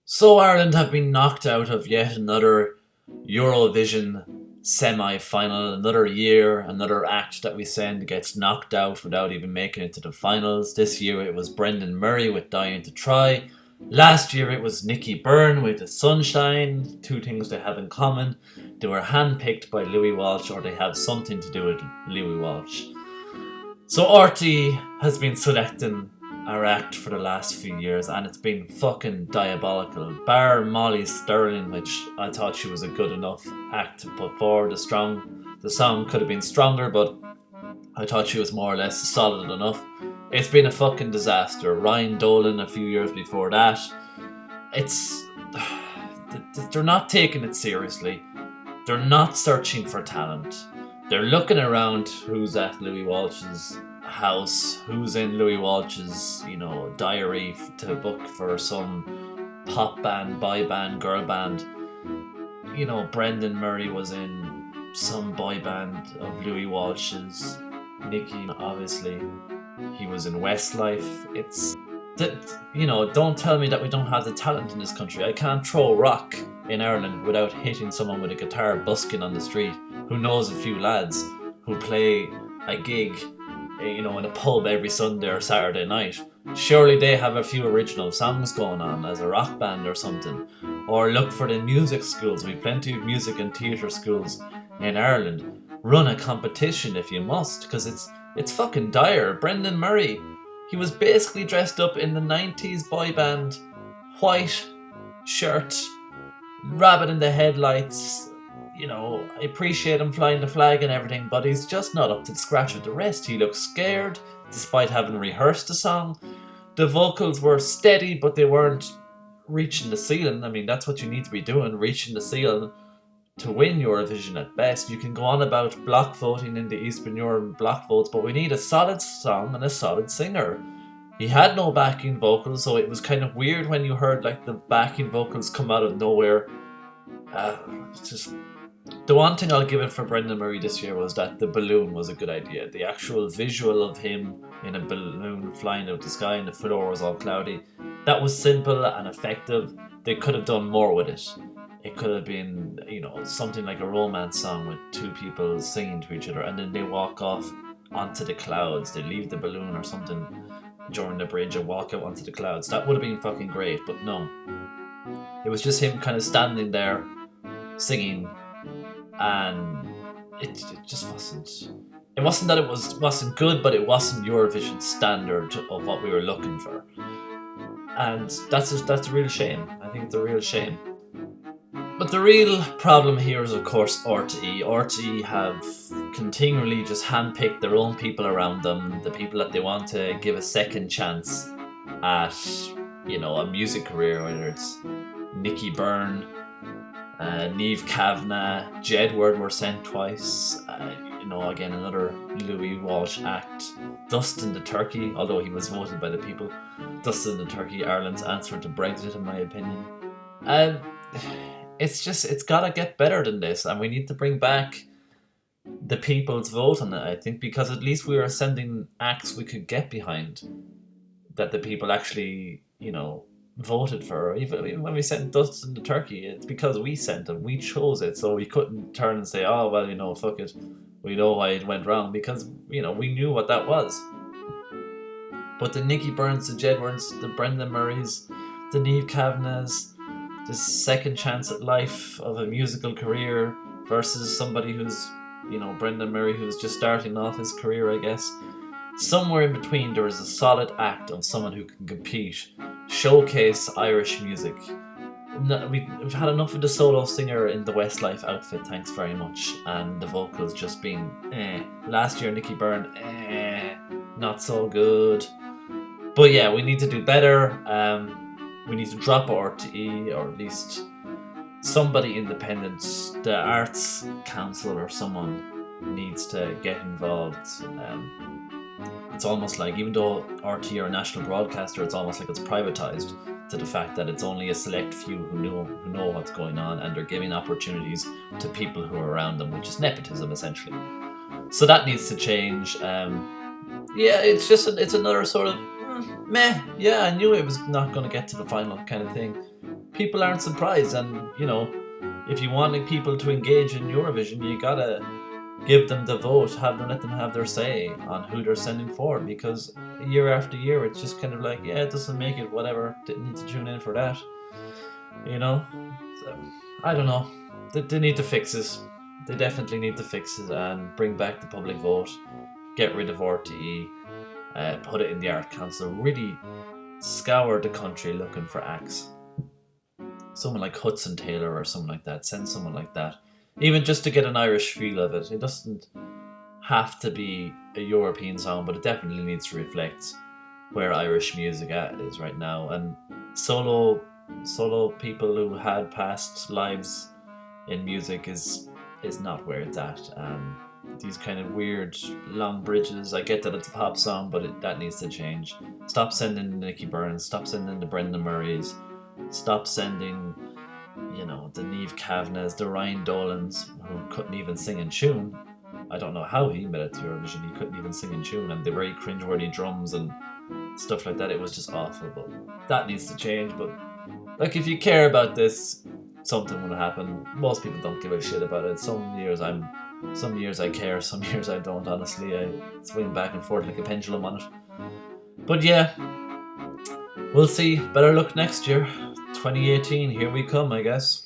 So Ireland have been knocked out of yet another Eurovision semi-final, another year, another act that we send gets knocked out without even making it to the finals. This year it was Brendan Murray with Dying to Try. Last year it was Nicky Byrne with The Sunshine, two things they have in common. They were handpicked by Louis Walsh, or they have something to do with Louis Walsh. So RT has been selecting our act for the last few years, and it's been fucking diabolical. Bar Molly Sterling, which I thought she was a good enough act to put forward. The song could have been stronger, but I thought she was more or less solid enough. It's been a fucking disaster. Ryan Dolan a few years before that. It's they're not taking it seriously. They're not searching for talent. They're looking around who's at Louis Walsh's house, who's in Louis Walsh's, diary to book for some pop band, boy band, girl band. Brendan Murray was in some boy band of Louis Walsh's. Nicky, obviously, he was in Westlife. Don't tell me that we don't have the talent in this country. I can't throw rock in Ireland without hitting someone with a guitar busking on the street who knows a few lads who play a gig, in a pub every Sunday or Saturday night. Surely they have a few original songs going on as a rock band or something. Or look for the music schools. We've plenty of music and theatre schools in Ireland. Run a competition if you must, because it's fucking dire. Brendan Murray, he was basically dressed up in the 90s boy band, white shirt, rabbit in the headlights. I appreciate him flying the flag and everything, but he's just not up to scratch with the rest. He looks scared, despite having rehearsed the song. The vocals were steady, but they weren't reaching the ceiling. I mean, that's what you need to be doing, reaching the ceiling to win Eurovision at best. You can go on about block voting in the Eastern Europe block votes, but we need a solid song and a solid singer. He had no backing vocals, so it was kind of weird when you heard the backing vocals come out of nowhere. Just the one thing I'll give it for Brendan Murray this year was that the balloon was a good idea. The actual visual of him in a balloon flying out the sky and the floor was all cloudy, that was simple and effective. They could have done more with it. It could have been, something like a romance song with two people singing to each other, and then they walk off onto the clouds. They leave the balloon or something during the bridge and walk out onto the clouds. That would have been fucking great, but no. It was just him kind of standing there singing, and it just wasn't. It wasn't that it wasn't good, but it wasn't Eurovision standard of what we were looking for, and that's a real shame. I think it's a real shame. But the real problem here is, of course, RTE. RTE have continually just handpicked their own people around them, the people that they want to give a second chance at, a music career, whether it's Nicky Byrne, Niamh Kavanagh, Jedward were sent twice. Again, another Louis Walsh act. Dustin the Turkey, although he was voted by the people. Dustin the Turkey, Ireland's answer to Brexit, in my opinion. It's gotta get better than this, and we need to bring back the people's vote on it, I think, because at least we were sending acts we could get behind, that the people actually, voted for. Even when we sent Dustin to Turkey, it's because we sent him, we chose it, so we couldn't turn and say, oh, well, fuck it, we know why it went wrong, because, we knew what that was. But the Nicky Byrnes, the Jedwards, the Brendan Murrays, the Niamh Kavanaghs, this second chance at life of a musical career versus somebody who's, Brendan Murray, who's just starting off his career, I guess. Somewhere in between, there is a solid act of someone who can compete, showcase Irish music. We've had enough of the solo singer in the Westlife outfit, thanks very much, and the vocals just being Last year, Nicky Byrne, not so good. But yeah, we need to do better. We need to drop RTE, or at least somebody independent. The Arts Council or someone needs to get involved. It's almost like, even though RTE are a national broadcaster, it's almost like it's privatised to the fact that it's only a select few who know what's going on, and they're giving opportunities to people who are around them, which is nepotism, essentially. So that needs to change. It's another sort of meh. Yeah, I knew it was not going to get to the final kind of thing. people aren't surprised. And, you know, if you want like, people to engage in Eurovision, you gotta give them the vote, let them have their say on who they're sending for, because year after year it's just kind of like, yeah, it doesn't make it, whatever, didn't need to tune in for that, you know. So, I don't know, they need to fix it. They definitely need to fix it and bring back the public vote, get rid of RTE, put it in the Art Council, really scour the country looking for acts. Someone like Hudson Taylor or someone like that, send someone like that. Even just to get an Irish feel of it. It doesn't have to be a European song, but it definitely needs to reflect where Irish music is right now. And solo people who had past lives in music is not where it's at. These kind of weird long bridges, I get that it's a pop song, but that needs to change. Stop sending the Nicky Byrne, stop sending the Brendan Murrays, stop sending, you know, the Niamh Kavanaghs, the Ryan Dolans, who couldn't even sing in tune. I don't know how he made it to Eurovision. He couldn't even sing in tune, and the very cringeworthy drums and stuff like that. It was just awful. But that needs to change. But like, if you care about this, something will happen. Most people don't give a shit about it. Some years I care, some years I don't. Honestly, I swing back and forth like a pendulum on it. But yeah, we'll see. Better luck next year. 2018, here we come, I guess.